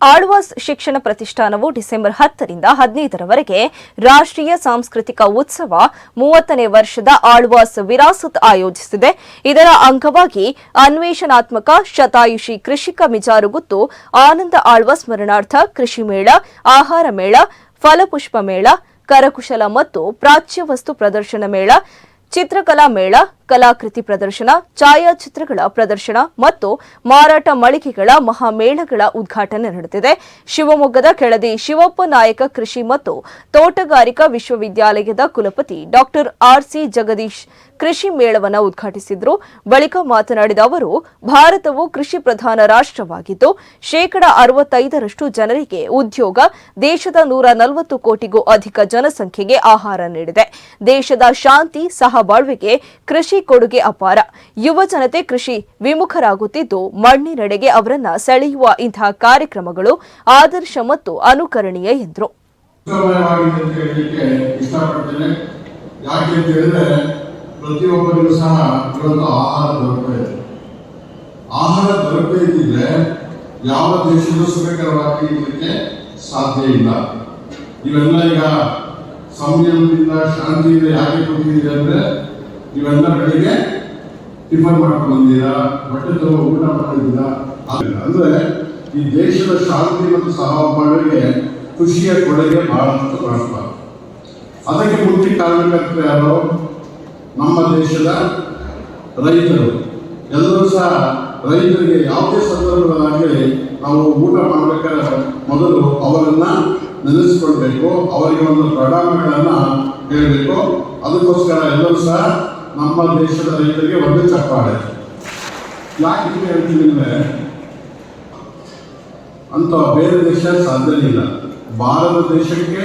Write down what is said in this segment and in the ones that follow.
ಆಳ್ವಾಸ್ ಶಿಕ್ಷಣ ಪ್ರತಿಷ್ಠಾನವು ಡಿಸೆಂಬರ್ 10ರಿಂದ 15ರವರೆಗೆ ರಾಷ್ಟ್ರೀಯ ಸಾಂಸ್ಕೃತಿಕ ಉತ್ಸವ 30ನೇ ವರ್ಷದ ಆಳ್ವಾಸ್ ವಿರಾಸತ್ ಆಯೋಜಿಸಿದೆ. ಇದರ ಅಂಗವಾಗಿ ಅನ್ವೇಷಣಾತ್ಮಕ ಶತಾಯುಷಿ ಕೃಷಿಕ ಮಿಜಾರುಗುತ್ತು ಆನಂದ ಆಳ್ವಾಸ್ ಸ್ಮರಣಾರ್ಥ ಕೃಷಿ ಮೇಳ, ಆಹಾರ ಮೇಳ, ಫಲಪುಷ್ಪ ಮೇಳ, ಕರಕುಶಲ ಮತ್ತು ಪ್ರಾಚ್ಯ ವಸ್ತು ಪ್ರದರ್ಶನ ಮೇಳ, ಚಿತ್ರಕಲಾ ಮೇಳ, ಕಲಾಕೃತಿ ಪ್ರದರ್ಶನ, ಛಾಯಾಚಿತ್ರಗಳ ಪ್ರದರ್ಶನ ಮತ್ತು ಮಾರಾಟ ಮಳಿಗೆಗಳ ಮಹಾಮೇಳಗಳ ಉದ್ಘಾಟನೆ ನಡೆದಿದೆ. ಶಿವಮೊಗ್ಗದ ಕೆಳದಿ ಶಿವಪ್ಪ ನಾಯಕ ಕೃಷಿ ಮತ್ತು ತೋಟಗಾರಿಕಾ ವಿಶ್ವವಿದ್ಯಾಲಯದ ಕುಲಪತಿ ಡಾಕ್ಟರ್ ಆರ್ಸಿ ಜಗದೀಶ್ ಕೃಷಿ ಮೇಳವನ್ನು ಉದ್ಘಾಟಿಸಿದರು. ಬಳಿಕ ಮಾತನಾಡಿದ ಅವರು, ಭಾರತವು ಕೃಷಿ ಪ್ರಧಾನ ರಾಷ್ಟ್ರವಾಗಿದ್ದು, 65% ಜನರಿಗೆ ಉದ್ಯೋಗ, ದೇಶದ 140 ಕೋಟಿಗೂ ಅಧಿಕ ಜನಸಂಖ್ಯೆಗೆ ಆಹಾರ ನೀಡಿದೆ. ದೇಶದ ಶಾಂತಿ, ಸಹಬಾಳ್ವೆಗೆ ಕೃಷಿ ಕೊಡುಗೆ ಅಪಾರ. ಯುವ ಜನತೆ ಕೃಷಿ ವಿಮುಖರಾಗುತ್ತಿದ್ದು, ಮಣ್ಣಿನೆಡೆಗೆ ಅವರನ್ನ ಸೆಳೆಯುವ ಇಂತಹ ಕಾರ್ಯಕ್ರಮಗಳು ಆದರ್ಶ ಮತ್ತು ಅನುಕರಣೀಯ ಎಂದರು. ಪ್ರತಿಯೊಬ್ಬರಿಗೂ ಸಹ ಇವತ್ತು ಆಹಾರ ದೊರಕದೇ ಇದ್ದಿದ್ರೆ ಯಾವ ದೇಶದ ಸುಖಕರವಾಗಿ ಇರಲಿಕ್ಕೆ ಸಾಧ್ಯ ಇಲ್ಲ. ಇವೆಲ್ಲ ಈಗ ಸಂಯಮದಿಂದ, ಶಾಂತಿಯಿಂದ ಯಾಕೆ ಕೂತಿದ್ದೀರಿ ಅಂದ್ರೆ, ಇವೆಲ್ಲ ಬೆಳಿಗ್ಗೆ ಟಿಫನ್ ಮಾಡ್ಕೊಂಡು ಬಂದಿರಾ, ಹೊಟ್ಟೆ ತುಂಬ ಊಟ ಮಾಡಿದ್ದೀರಾ. ಅಂದ್ರೆ ಈ ದೇಶದ ಶಾಂತಿ ಮತ್ತು ಸಹಬಾಳ್ವೆಗೆ ಕೃಷಿಯ ಕೊಡುಗೆ ಬಹಳಷ್ಟು ಮಹತ್ವ. ಅದಕ್ಕೆ ಮುಖ್ಯ ಕಾರಣಕರ್ತರು ಯಾರು? ನಮ್ಮ ದೇಶದ ರೈತರು. ಎಲ್ಲರೂ ಸಹ ರೈತರಿಗೆ ಯಾವುದೇ ಸಂದರ್ಭಗಳಾಗಲಿ ನಾವು ಊಟ ಮಾಡಬೇಕಾದ್ರೆ ಮೊದಲು ಅವರನ್ನ ನೆನೆಸ್ಕೊಳ್ಬೇಕು, ಅವರಿಗೆ ಒಂದು ಪ್ರಣಾಮಗಳನ್ನ ಹೇಳಬೇಕು. ಅದಕ್ಕೋಸ್ಕರ ಎಲ್ಲರೂ ಸಹ ನಮ್ಮ ದೇಶದ ರೈತರಿಗೆ ಒಂದು ಚಪ್ಪಾಳೆ. ಯಾಕೆ ಹೇಳ್ತೀವಿ ಅಂದ್ರೆ, ಅಂತ ಬೇರೆ ದೇಶ ಸಾಧ್ಯ ಇಲ್ಲ. ಭಾರತ ದೇಶಕ್ಕೆ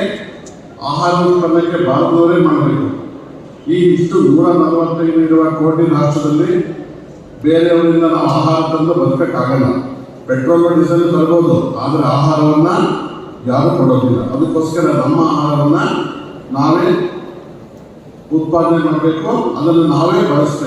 ಆಹಾರ ಉತ್ಪನ್ನಕ್ಕೆ ಭಾರತದವರೇ ಮಾಡಬೇಕು. ಈ ಇಷ್ಟು 145 ಕೋಟಿ ರಾಷ್ಟ್ರದಲ್ಲಿ ಬೇರೆಯವರಿಂದ ನಾವು ಆಹಾರ ತಂದು ಬದುಕಕ್ಕಾಗಲ್ಲ. ಪೆಟ್ರೋಲ್ ಡೀಸೆಲ್ ತರ್ಬೋದು, ಆದರೆ ಆಹಾರವನ್ನ ಯಾರು ಕೊಡೋದಿಲ್ಲ. ಅದಕ್ಕೋಸ್ಕರ ನಮ್ಮ ಆಹಾರವನ್ನ ನಾವೇ ಉತ್ಪಾದನೆ ಮಾಡಬೇಕು, ಅದನ್ನು ನಾವೇ ಬಳಸಬೇಕು.